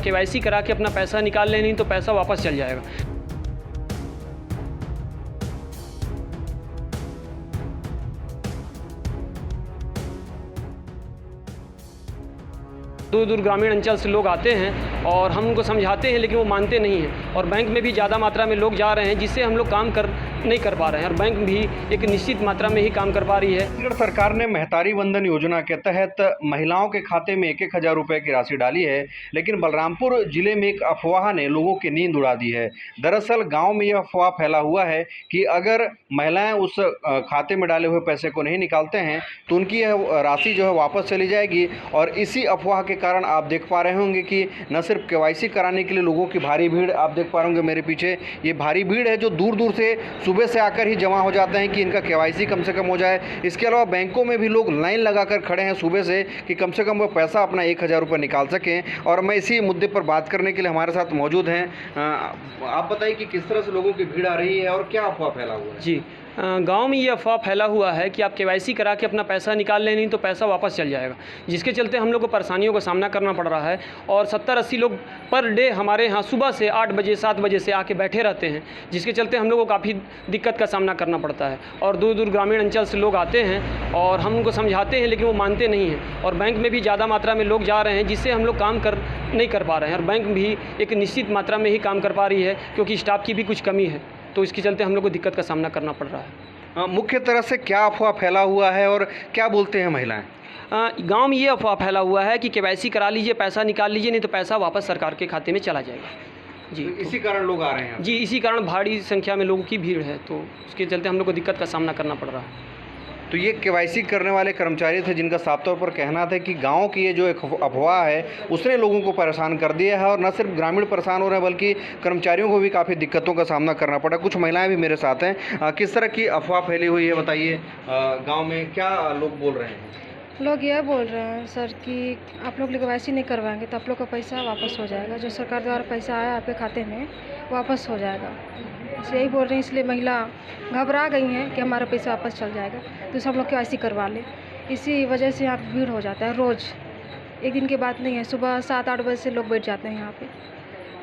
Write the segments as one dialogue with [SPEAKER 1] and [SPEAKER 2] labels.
[SPEAKER 1] आप केवाईसी करा के अपना पैसा निकाल लें, नहीं तो पैसा वापस चल जाएगा। दूर दूर ग्रामीण अंचल से लोग आते हैं और हम उनको समझाते हैं, लेकिन वो मानते नहीं हैं। और बैंक में भी ज़्यादा मात्रा में लोग जा रहे हैं, जिससे हम लोग काम नहीं कर पा रहे हैं, और बैंक भी एक निश्चित मात्रा में ही काम कर पा रही है।
[SPEAKER 2] छत्तीसगढ़ सरकार ने महतारी वंदन योजना के तहत महिलाओं के खाते में 1,000 रुपये की राशि डाली है, लेकिन बलरामपुर जिले में एक अफवाह ने लोगों की नींद उड़ा दी है। दरअसल गाँव में यह अफवाह फैला हुआ है कि अगर महिलाएं उस खाते में डाले हुए पैसे को नहीं निकालते हैं तो उनकी यह राशि जो है वापस चली जाएगी। और इसी अफवाह के कारण आप देख पा रहे होंगे कि न सिर्फ केवाईसी कराने के लिए लोगों की भारी भीड़, आप देख पा रहे होंगे मेरे पीछे ये भारी भीड़ है जो दूर दूर से सुबह से आकर ही जमा हो जाते हैं कि इनका केवाईसी कम से कम हो जाए। इसके अलावा बैंकों में भी लोग लाइन लगाकर खड़े हैं सुबह से कि कम से कम वो पैसा अपना 1,000 रुपये निकाल सकें। और मैं इसी मुद्दे पर बात करने के लिए हमारे साथ मौजूद हैं। आप बताइए कि किस तरह से लोगों की भीड़ आ रही है और क्या अफवाह फैला हुआ है?
[SPEAKER 1] जी, गांव में ये अफवाह फैला हुआ है कि आप केवाईसी करा के अपना पैसा निकाल लें, नहीं तो पैसा वापस चल जाएगा, जिसके चलते हम लोग को परेशानियों का सामना करना पड़ रहा है। और 70-80 लोग पर डे हमारे यहाँ सुबह से 8 बजे 7 बजे से आके बैठे रहते हैं, जिसके चलते हम लोग को काफ़ी दिक्कत का सामना करना पड़ता है। और दूर दूर ग्रामीण अंचल से लोग आते हैं और हम उनको समझाते हैं, लेकिन वो मानते नहीं हैं। और बैंक में भी ज़्यादा मात्रा में लोग जा रहे हैं, जिससे हम लोग काम नहीं कर पा रहे हैं, और बैंक भी एक निश्चित मात्रा में ही काम कर पा रही है, क्योंकि स्टाफ की भी कुछ कमी है। तो इसके चलते हम लोग को दिक्कत का सामना करना पड़ रहा है।
[SPEAKER 2] मुख्य तरह से क्या अफवाह फैला हुआ है और क्या बोलते हैं महिलाएं?
[SPEAKER 1] गांव में ये अफवाह फैला हुआ है कि केवाईसी करा लीजिए, पैसा निकाल लीजिए, नहीं तो पैसा वापस सरकार के खाते में चला जाएगा। जी,
[SPEAKER 2] तो इसी कारण लोग आ रहे हैं?
[SPEAKER 1] जी, इसी कारण भारी संख्या में लोगों की भीड़ है, तो उसके चलते हम लोग को दिक्कत का सामना करना पड़ रहा है।
[SPEAKER 2] तो ये केवाईसी करने वाले कर्मचारी थे जिनका साफ तौर पर कहना था कि गांव की ये जो एक अफवाह है उसने लोगों को परेशान कर दिया है। और न सिर्फ ग्रामीण परेशान हो रहे हैं बल्कि कर्मचारियों को भी काफ़ी दिक्कतों का सामना करना पड़ा। कुछ महिलाएं भी मेरे साथ हैं। किस तरह की अफवाह फैली हुई है बताइए? गाँव में क्या लोग बोल रहे हैं?
[SPEAKER 3] लोग यह बोल रहे हैं सर कि आप लोग केवाईसी नहीं करवाएंगे तो आप लोग का पैसा वापस हो जाएगा, जो सरकार द्वारा पैसा आया आपके खाते में वापस हो जाएगा। यही बोल रहे हैं, इसलिए महिला घबरा गई हैं कि हमारा पैसा वापस चल जाएगा, तो सब लोग केवाईसी करवा लें। इसी वजह से यहाँ पर भीड़ हो जाता है रोज़, एक दिन की बात नहीं है। सुबह 7-8 बजे से लोग बैठ जाते हैं यहाँ पे,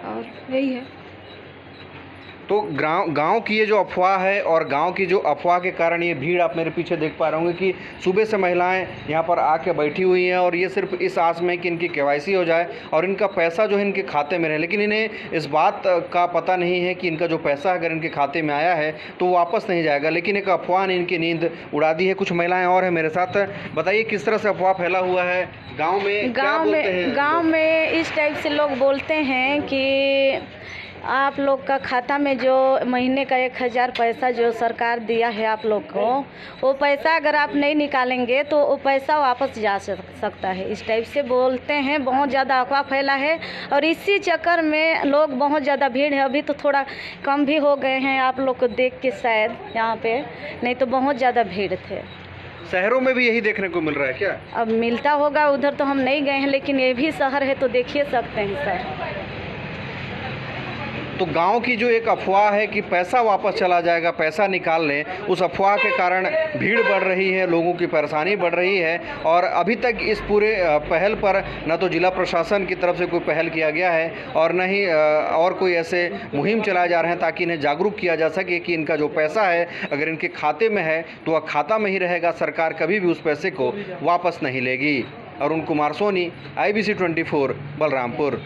[SPEAKER 3] और यही है।
[SPEAKER 2] तो गांव की ये जो अफवाह है और गांव की जो अफवाह के कारण ये भीड़ आप मेरे पीछे देख पा रहे होंगे कि सुबह से महिलाएं यहाँ पर आके बैठी हुई हैं, और ये सिर्फ इस आस में कि इनकी केवाईसी हो जाए और इनका पैसा जो है इनके खाते में रहे। लेकिन इन्हें इस बात का पता नहीं है कि इनका जो पैसा अगर इनके खाते में आया है तो वापस नहीं जाएगा। लेकिन एक अफवाह ने इनकी नींद उड़ा दी है। कुछ महिलाएँ और हैं मेरे साथ। बताइए किस तरह से अफवाह फैला हुआ है गाँव में?
[SPEAKER 4] गाँव में इस टाइप से लोग बोलते हैं कि आप लोग का खाता में जो महीने का 1,000 पैसा जो सरकार दिया है आप लोग को, वो पैसा अगर आप नहीं निकालेंगे तो वो पैसा वापस जा सकता है। इस टाइप से बोलते हैं। बहुत ज़्यादा अफवाह फैला है और इसी चक्कर में लोग बहुत ज़्यादा भीड़ है। अभी तो थोड़ा कम भी हो गए हैं आप लोग को देख के शायद यहाँ पे, नहीं तो बहुत ज़्यादा भीड़ थे।
[SPEAKER 2] शहरों में भी यही देखने को मिल रहा है क्या?
[SPEAKER 4] अब मिलता होगा, उधर तो हम नहीं गए हैं, लेकिन ये भी शहर है तो देखिए सकते हैं सर।
[SPEAKER 2] तो गांव की जो एक अफवाह है कि पैसा वापस चला जाएगा, पैसा निकाल लें, उस अफवाह के कारण भीड़ बढ़ रही है, लोगों की परेशानी बढ़ रही है। और अभी तक इस पूरे पहल पर न तो जिला प्रशासन की तरफ से कोई पहल किया गया है और न ही और कोई ऐसे मुहिम चलाए जा रहे हैं ताकि इन्हें जागरूक किया जा सके कि इनका जो पैसा है अगर इनके खाते में है तो वह खाता में ही रहेगा, सरकार कभी भी उस पैसे को वापस नहीं लेगी। अरुण कुमार सोनी, IBC 24, बलरामपुर।